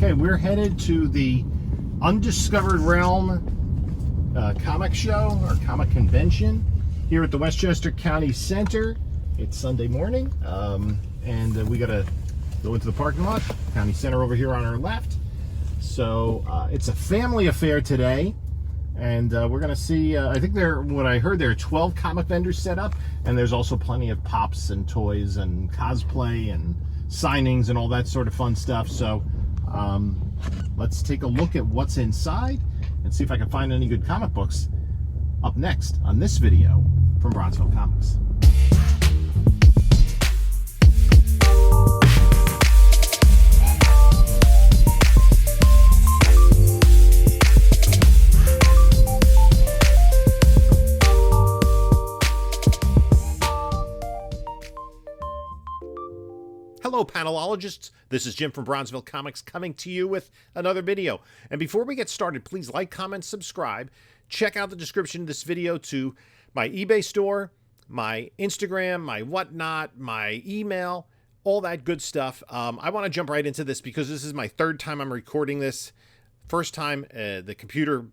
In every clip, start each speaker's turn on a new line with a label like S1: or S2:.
S1: Okay, we're headed to the Undiscovered Realm comic show or comic convention here at the Westchester County Center. It's Sunday morning, and we got to go into the parking lot. County Center over here on our left. So it's a family affair today, and we're going to see. I think what I heard, there are 12 comic vendors set up, and there's also plenty of pops and toys and cosplay and signings and all that sort of fun stuff. So let's take a look at what's inside and see if I can find any good comic books up next on this video from Bronzeville Comics. Hello, panelologists. This is Jim from Bronzeville Comics coming to you with another video. And before we get started, please like, comment, subscribe. Check out the description of this video to my eBay store, my Instagram, my whatnot, my email, all that good stuff. I want to jump right into this because this is my third time I'm recording this. First time, the computer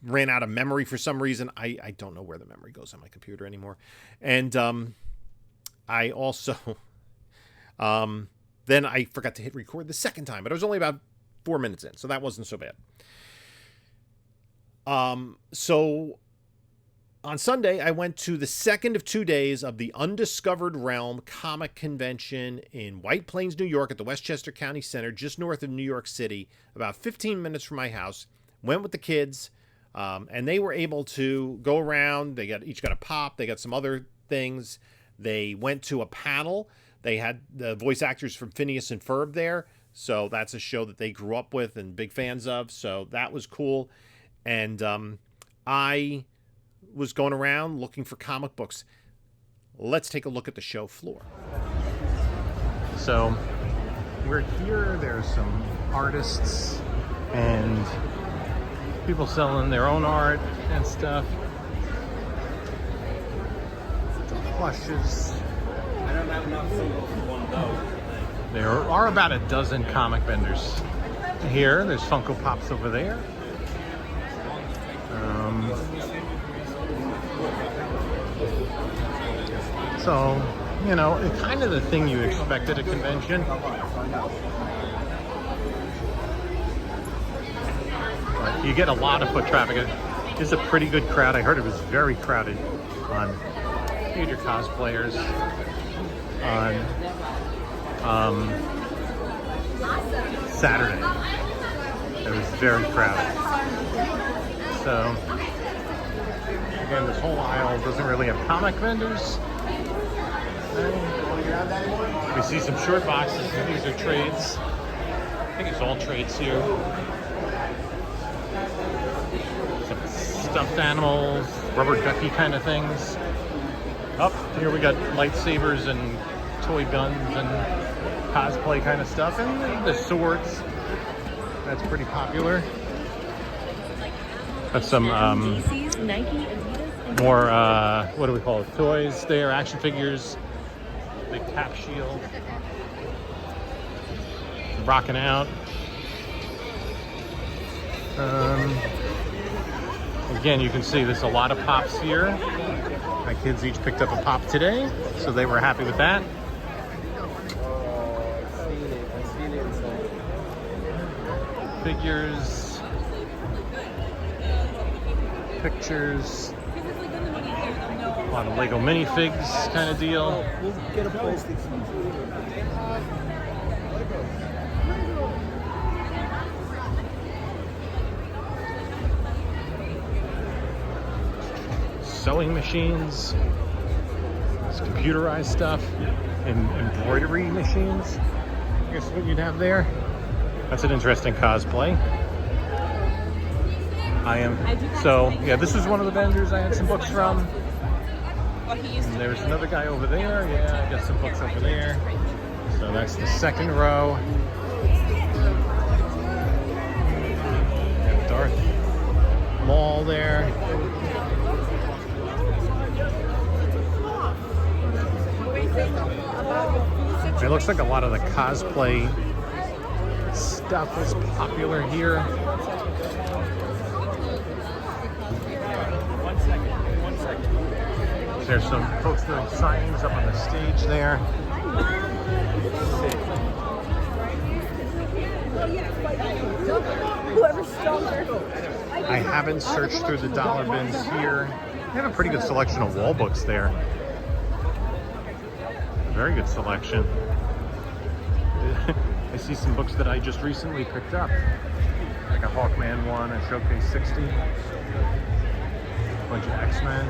S1: ran out of memory for some reason. I don't know where the memory goes on my computer anymore. And I also... then I forgot to hit record the second time, but it was only about 4 minutes in, so that wasn't so bad. So on Sunday, I went to the second of 2 days of the Undiscovered Realm Comic Convention in White Plains, New York at the Westchester County Center, just north of New York City, about 15 minutes from my house. Went with the kids, and they were able to go around. They each got a pop. They got some other things. They went to a panel. They had the voice actors from Phineas and Ferb there, so that's a show that they grew up with and big fans of, so that was cool. And I was going around looking for comic books. Let's take a look at the show floor. So we're here. There's some artists and people selling their own art and stuff. The plushes. There are about a dozen comic vendors here. There's Funko Pops over there. So, you know, it's kind of the thing you expect at a convention. But you get a lot of foot traffic. It's a pretty good crowd. I heard it was very crowded on major cosplayers. On Saturday. It was very crowded. So, again, this whole aisle doesn't really have comic vendors. We see some short boxes. These are trades. I think it's all trades here. Some stuffed animals, rubber ducky kind of things. Up here we got lightsabers and toy guns and cosplay kind of stuff, and the swords. That's pretty popular. Got some more what do we call it? Toys there, action figures, big cap shield, rocking out. Again, you can see there's a lot of pops here. My kids each picked up a pop today, so they were happy with that. Figures, pictures, a lot of Lego minifigs kind of deal. Sewing machines, this computerized stuff, and embroidery machines. I guess what you'd have there. That's an interesting cosplay. So yeah, this is one of the vendors I had some books from. And there's another guy over there. Yeah, I got some books over there. So that's the second row. Darth Maul there. It looks like a lot of the cosplay stuff is popular here. There's some folks doing signings up on the stage there. I haven't searched through the dollar bins here. They have a pretty good selection of wall books there. Very good selection. I see some books that I just recently picked up. Like a Hawkman one, a Showcase 60. A bunch of X-Men.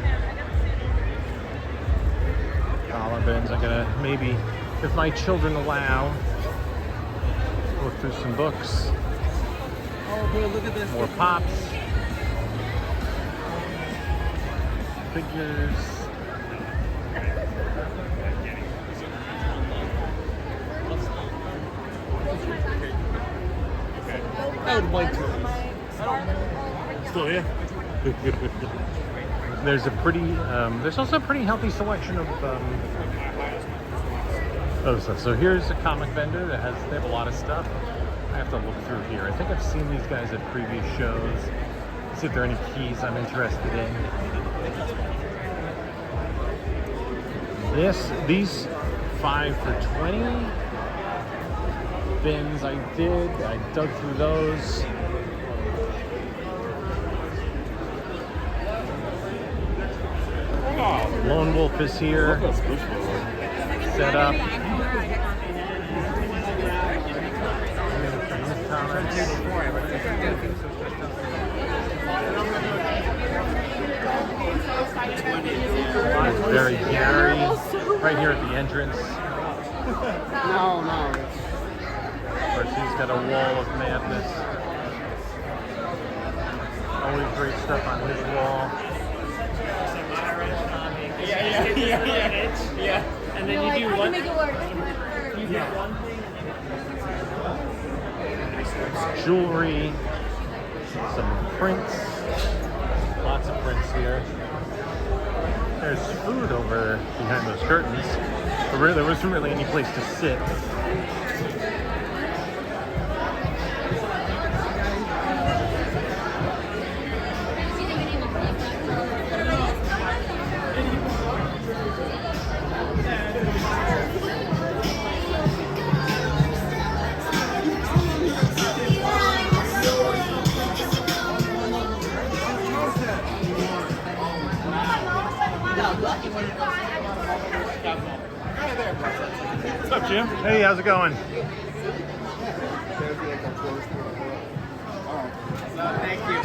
S1: Dollar bins. I'm gonna maybe, if my children allow, go through some books.
S2: Oh, boy, look at this.
S1: More pops. Figures.
S2: I would like to.
S1: Still here? There's a pretty, there's also a pretty healthy selection of stuff. So here's a comic vendor that they have a lot of stuff. I have to look through here. I think I've seen these guys at previous shows. See if there are any keys I'm interested in. These 5 for $20 bins I dug through those. Lone Wolf is here. Set up. Very Gary, right here at the entrance.
S2: No.
S1: Of course, he's got a wall of madness. Always great stuff on his wall.
S3: Yeah. And then you do one.
S1: Jewelry, some prints, lots of prints here. There's food over behind those curtains, but there wasn't really any place to sit. What's up, Jim? Hey, how's it going?
S2: Thank you.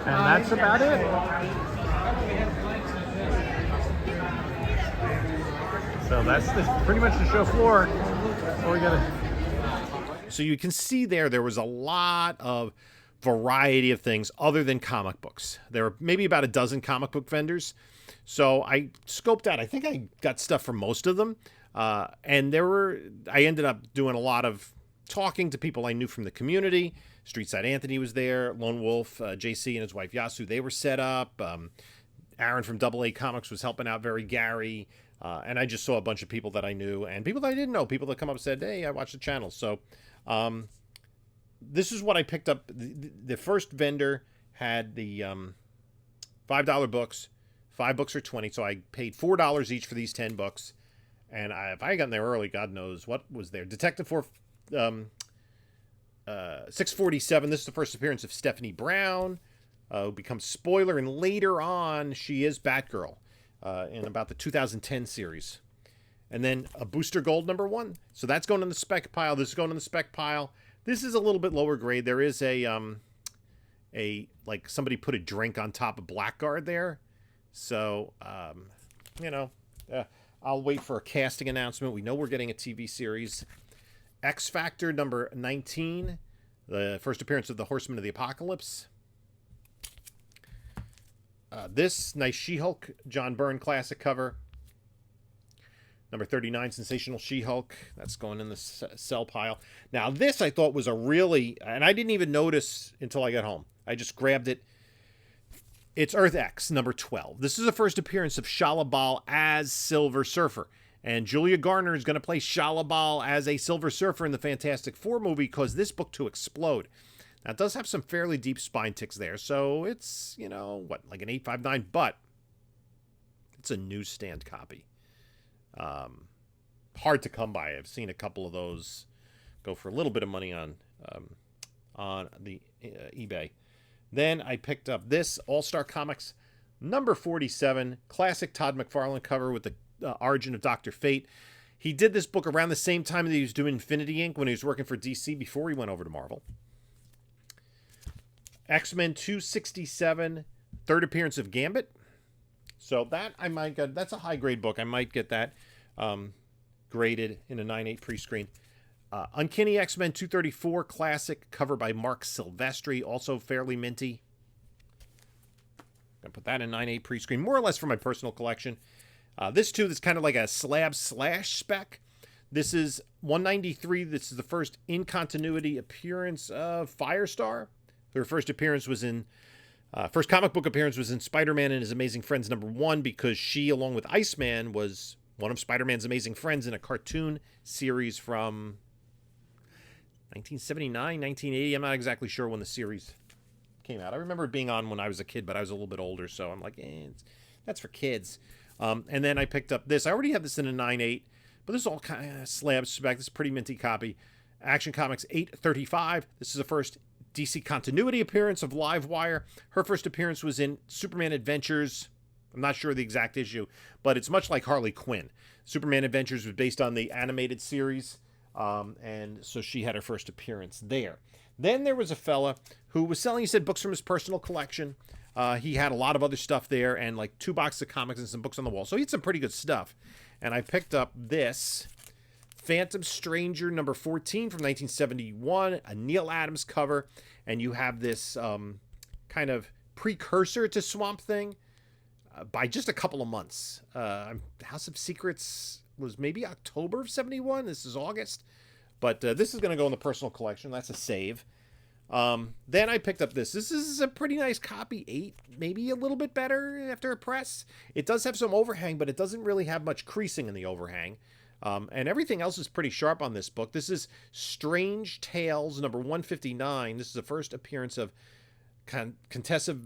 S1: And that's about it. So that's pretty much the show floor. So you can see there was a lot of variety of things other than comic books. There were maybe about a dozen comic book vendors. So I scoped out, I think I got stuff from most of them. And I ended up doing a lot of talking to people I knew from the community. Streetside Anthony was there, Lone Wolf, JC and his wife Yasu, they were set up. Aaron from AA Comics was helping out very Gary. And I just saw a bunch of people that I knew and people that I didn't know, people that come up and said, hey, I watched the channel. So this is what I picked up. The first vendor had the $5 books. 5 books are $20, so I paid $4 each for these 10 books. And if I had gotten there early, God knows what was there. Detective 647, this is the first appearance of Stephanie Brown, who becomes Spoiler, and later on, she is Batgirl in about the 2010 series. And then a Booster Gold #1. So that's going in the spec pile. This is going in the spec pile. This is a little bit lower grade. There is like somebody put a drink on top of Blackguard there. So, I'll wait for a casting announcement. We know we're getting a TV series. X Factor #19, the first appearance of the Horsemen of the Apocalypse. This nice She-Hulk, John Byrne classic cover. #39, Sensational She-Hulk. That's going in the sell pile. Now, this I thought was a really, and I didn't even notice until I got home. I just grabbed it
S4: It's Earth X, number 12. This is the first appearance of Shala Bal as Silver Surfer. And Julia Garner is going to play Shala Bal as a Silver Surfer in the Fantastic Four movie because this book to explode. Now, it does have some fairly deep spine ticks there, so it's, like an 8.59, but it's a newsstand copy. Hard to come by. I've seen a couple of those go for a little bit of money on the eBay. Then I picked up this All-Star Comics number 47, classic Todd McFarlane cover with the origin of Dr. Fate. He did this book around the same time that he was doing Infinity Inc. when he was working for DC before he went over to Marvel. X-Men 267, third appearance of Gambit. So that I might get. That's a high grade book. I might get that graded in a 9.8 pre-screen. Uncanny X-Men 234 classic cover by Mark Silvestri, also fairly minty. Gonna put that in 9.8 pre-screen, more or less for my personal collection. This too, that's kind of like a slab slash spec. This is 193. This is the first in continuity appearance of Firestar. Her first appearance was in first comic book appearance was in Spider-Man and His Amazing Friends #1 because she, along with Iceman, was one of Spider-Man's amazing friends in a cartoon series from 1979, 1980. I'm not exactly sure when the series came out. I remember it being on when I was a kid, but I was a little bit older, so I'm like, that's for kids. And then I picked up this. I already have this in a 9.8, but this is all kind of slab spec. This is a pretty minty copy. Action Comics 835. This is the first DC continuity appearance of Livewire. Her first appearance was in Superman Adventures. I'm not sure the exact issue, but it's much like Harley Quinn. Superman Adventures was based on the animated series, and so she had her first appearance there. Then there was a fella who was selling, he said, books from his personal collection. He had a lot of other stuff there and like 2 boxes of comics and some books on the wall. So he had some pretty good stuff. And I picked up this Phantom Stranger number 14 from 1971, a Neil Adams cover. And you have this kind of precursor to Swamp Thing by just a couple of months. House of Secrets was maybe October of 71. This is August. But this is going to go in the personal collection. That's a save. Then I picked up this. This is a pretty nice copy. 8, maybe a little bit better after a press. It does have some overhang, but it doesn't really have much creasing in the overhang. And everything else is pretty sharp on this book. This is Strange Tales number 159. This is the first appearance of Contessa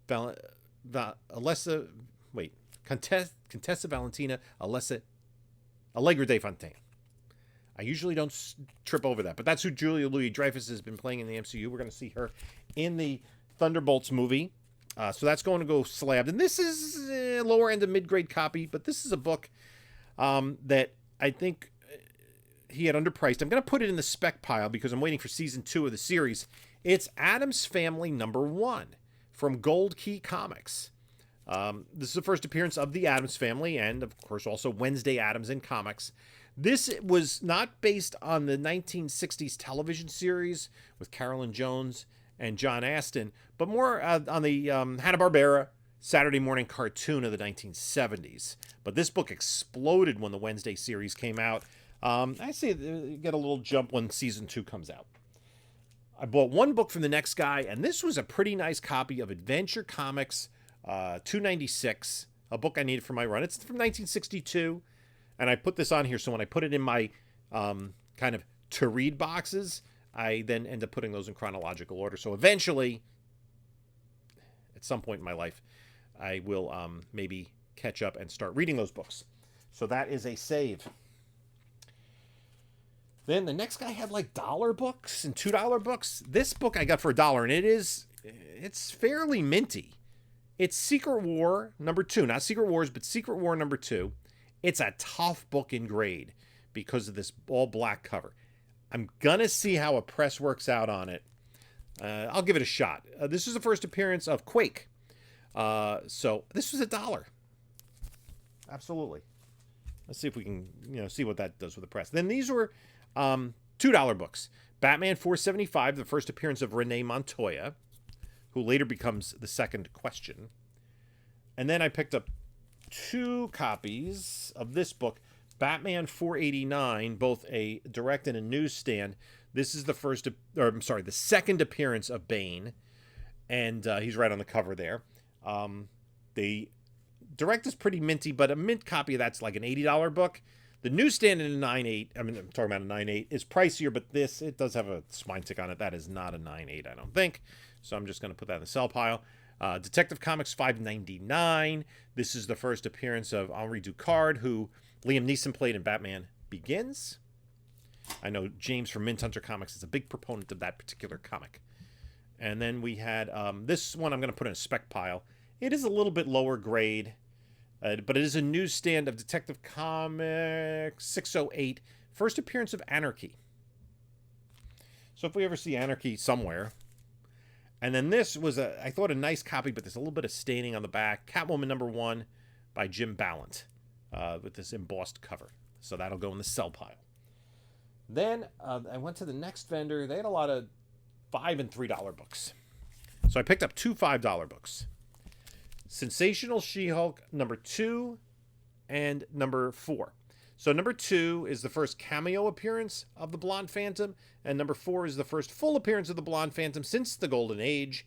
S4: Valentina Allegra de Fontaine. I usually don't trip over that, but that's who Julia Louis-Dreyfus has been playing in the MCU. We're going to see her in the Thunderbolts movie. So that's going to go slabbed. And this is a lower end of mid-grade copy, but this is a book that I think he had underpriced. I'm going to put it in the spec pile because I'm waiting for season 2 of the series. It's Addams Family #1 from Gold Key Comics. This is the first appearance of the Addams Family and, of course, also Wednesday Addams in comics. This was not based on the 1960s television series with Carolyn Jones and John Astin, but more on the Hanna-Barbera Saturday morning cartoon of the 1970s. But this book exploded when the Wednesday series came out. I say you get a little jump when season 2 comes out. I bought one book from the next guy, and this was a pretty nice copy of Adventure Comics 296, a book I needed for my run. It's from 1962. And I put this on here, so when I put it in my kind of to-read boxes, I then end up putting those in chronological order. So eventually, at some point in my life, I will maybe catch up and start reading those books. So that is a save. Then the next guy had like $1 books and $2 books. This book I got for $1, and it's fairly minty. It's Secret War #2. Not Secret Wars, but Secret War #2. It's a tough book in grade because of this all black cover. I'm going to see how a press works out on it. I'll give it a shot. This is the first appearance of Quake. So this was $1. Absolutely. Let's see if we can, see what that does with the press. Then these were $2 books. Batman 475, the first appearance of Renee Montoya, who later becomes the Second Question. And then I picked up 2 copies of this book, Batman 489, both a direct and a newsstand. This is the second appearance of Bane, and he's right on the cover there. The direct is pretty minty, but a mint copy of that's like an $80 book. The newsstand in a 9.8, I mean, I'm talking about a 9.8, is pricier, but this, it does have a spine tick on it. That is not a 9.8, I don't think. So I'm just going to put that in the sell pile. Detective Comics $5.99. This is the first appearance of Henri Ducard, who Liam Neeson played in Batman Begins. I know James from Mint Hunter Comics is a big proponent of that particular comic. And then we had this one I'm going to put in a spec pile. It is a little bit lower grade, but it is a newsstand of Detective Comics 608, first appearance of Anarchy. So if we ever see Anarchy somewhere. And then this was, I thought, a nice copy, but there's a little bit of staining on the back. Catwoman #1 by Jim Ballant with this embossed cover. So that'll go in the sell pile. Then I went to the next vendor. They had a lot of $5 and $3 books. So I picked up two $5 books. Sensational She-Hulk #2 and #4. So #2 is the first cameo appearance of the Blonde Phantom, and #4 is the first full appearance of the Blonde Phantom since the Golden Age.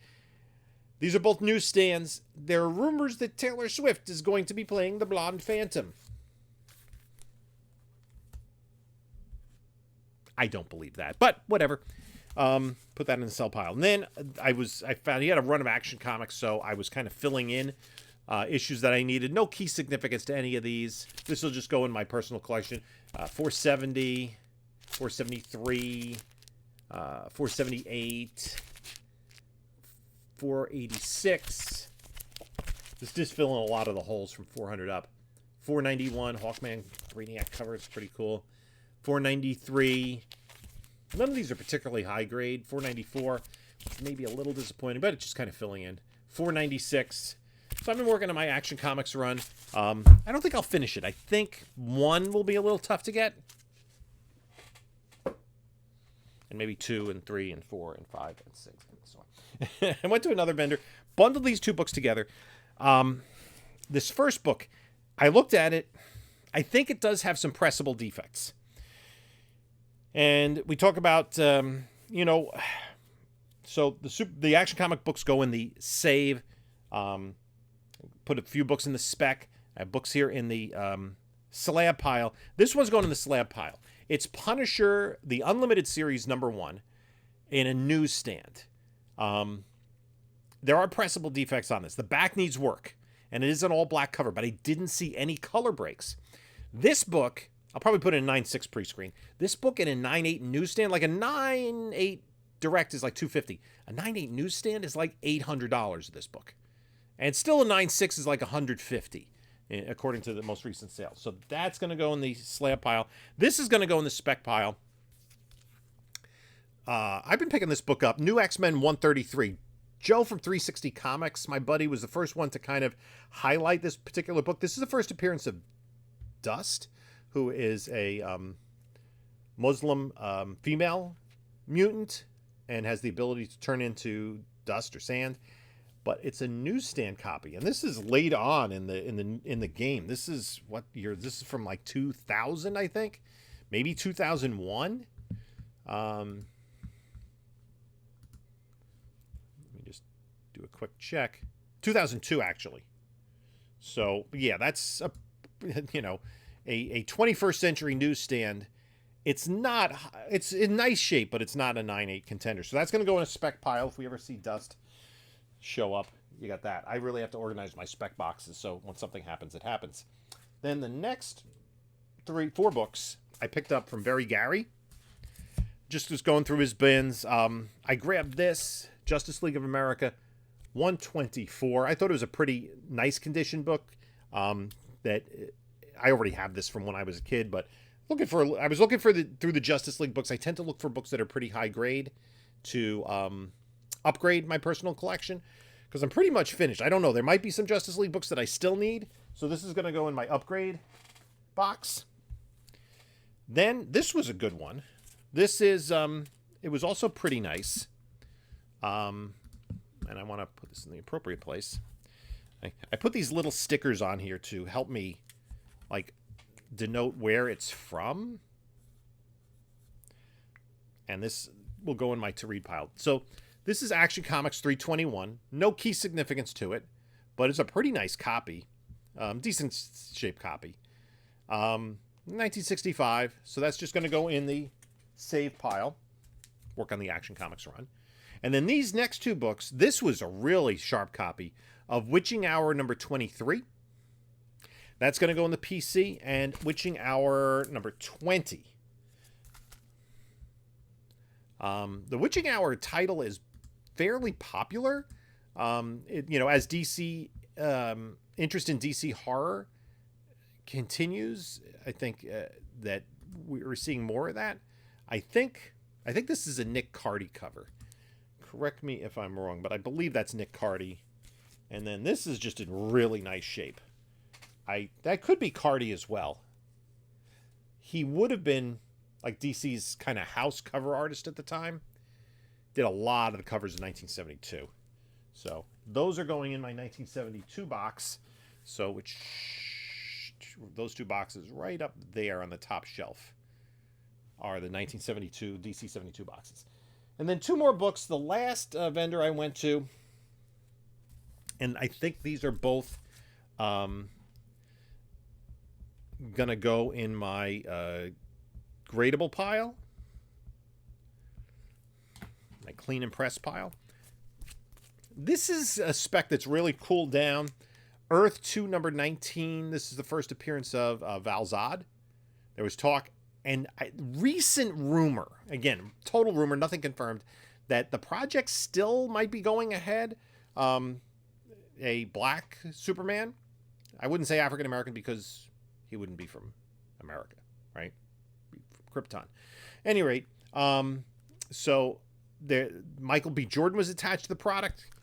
S4: These are both newsstands. There are rumors that Taylor Swift is going to be playing the Blonde Phantom. I don't believe that, but whatever. Put that in the sell pile. And then I found he had a run of Action Comics, so I was kind of filling in issues that I needed. No key significance to any of these. This will just go in my personal collection. 470, 473, 478, 486. This just filling a lot of the holes from 400 up. 491, Hawkman Brainiac cover. It's pretty cool. 493. None of these are particularly high grade. 494, maybe a little disappointing, but it's just kind of filling in. 496. So I've been working on my Action Comics run. I don't think I'll finish it. I think one will be a little tough to get. And maybe 2 and 3 and 4 and 5 and 6 and so on. I went to another vendor, bundled these two books together. This first book, I looked at it. I think it does have some pressable defects. And we talk about, so the Action Comic books go in the save. Put a few books in the spec. I have books here in the slab pile. This one's going in the slab pile. It's Punisher, the Unlimited Series #1 in a newsstand. There are pressable defects on this. The back needs work, and it is an all-black cover, but I didn't see any color breaks. This book, I'll probably put it in 9.6 pre-screen. This book in a 9.8 newsstand, like a 9.8 direct is like $250. A 9.8 newsstand is like $800 of this book. And still a 9.6 is like $150, according to the most recent sales. So that's going to go in the slab pile. This is going to go in the spec pile. I've been picking this book up. New X-Men 133. Joe from 360 Comics, my buddy, was the first one to kind of highlight this particular book. This is the first appearance of Dust, who is a Muslim female mutant and has the ability to turn into dust or sand. But it's a newsstand copy, and this is late on in the game. This is what year? This is from like 2000, I think, maybe 2001. Let me just do a quick check. 2002, actually. So yeah, that's a 21st century newsstand. It's in nice shape, but it's not a 9.8 contender. So that's going to go in a spec pile if we ever see Dust show up. You got that. I really have to organize my spec boxes, so when something happens, it happens. Then the next 4 books I picked up from Very Gary. Just was going through his bins. I grabbed this, Justice League of America 124. I thought it was a pretty nice condition book. That I already have this from when I was a kid, but I was looking for through the Justice League books. I tend to look for books that are pretty high grade to upgrade my personal collection, because I'm pretty much finished. I don't know. There might be some Justice League books that I still need, so this is going to go in my upgrade box. Then this was a good one. This is it was also pretty nice, and I want to put this in the appropriate place. I put these little stickers on here to help me like denote where it's from, and this will go in my to read pile. So this is Action Comics 321. No key significance to it, but it's a pretty nice copy. Decent shaped copy. 1965. So that's just going to go in the save pile. Work on the Action Comics run. And then these next two books, this was a really sharp copy of Witching Hour number 23. That's going to go in the PC, and Witching Hour number 20. The Witching Hour title is fairly popular. As DC interest in DC horror continues, I think that we're seeing more of that. I think this is a Nick Cardy cover. Correct me if I'm wrong, but I believe that's Nick Cardy. And then this is just in really nice shape. That could be Cardy as well. He would have been like DC's kind of house cover artist at the time. Did a lot of the covers in 1972. So those are going in my 1972 box. So those two boxes right up there on the top shelf are the 1972 DC 72 boxes. And then two more books. The last vendor I went to, and I think these are both gonna go in my gradable pile, my clean and press pile. This is a spec that's really cooled down. Earth 2 number 19. This is the first appearance of Val Zod. There was talk, and recent rumor, again, total rumor, nothing confirmed, that the project still might be going ahead. A black Superman. I wouldn't say African American because he wouldn't be from America, right? Be from Krypton. At any rate, so there, Michael B. Jordan was attached to the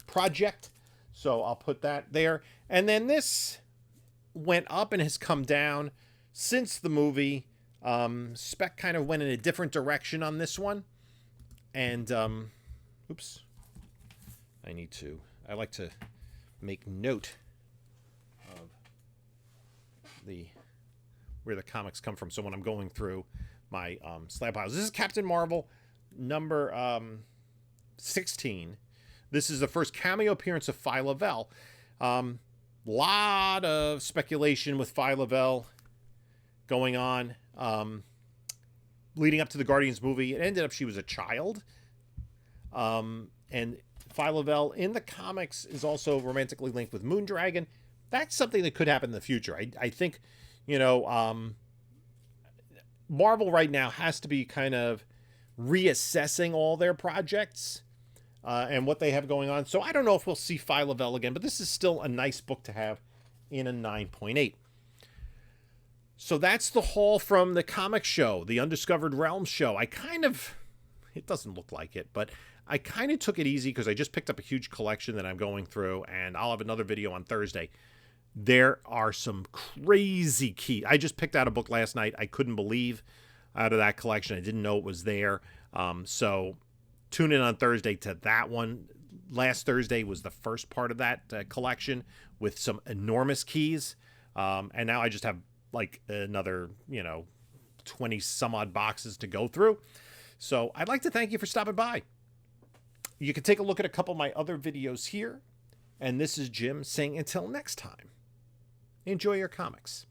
S4: project, so I'll put that there. And then this went up and has come down since the movie. Spec kind of went in a different direction on this one, and oops, I like to make note of where the comics come from, so when I'm going through my slab piles. This is Captain Marvel number 16. This is the first cameo appearance of Phi Lavelle. Lot of speculation with Phi Lavelle going on leading up to the Guardians movie. It ended up she was a child, and Phi Lavelle in the comics is also romantically linked with Moondragon. That's something that could happen in the future. I think, Marvel right now has to be kind of reassessing all their projects and what they have going on. So I don't know if we'll see Phi Lavelle again, but this is still a nice book to have in a 9.8. So that's the haul from the comic show, the Undiscovered Realms show. It doesn't look like it, but I kind of took it easy because I just picked up a huge collection that I'm going through, and I'll have another video on Thursday. There are some crazy keys. I just picked out a book last night I couldn't believe out of that collection. I didn't know it was there. So tune in on Thursday to that one. Last Thursday was the first part of that collection with some enormous keys. And now I just have like another, 20 some odd boxes to go through. So I'd like to thank you for stopping by. You can take a look at a couple of my other videos here. And this is Jim saying until next time, enjoy your comics.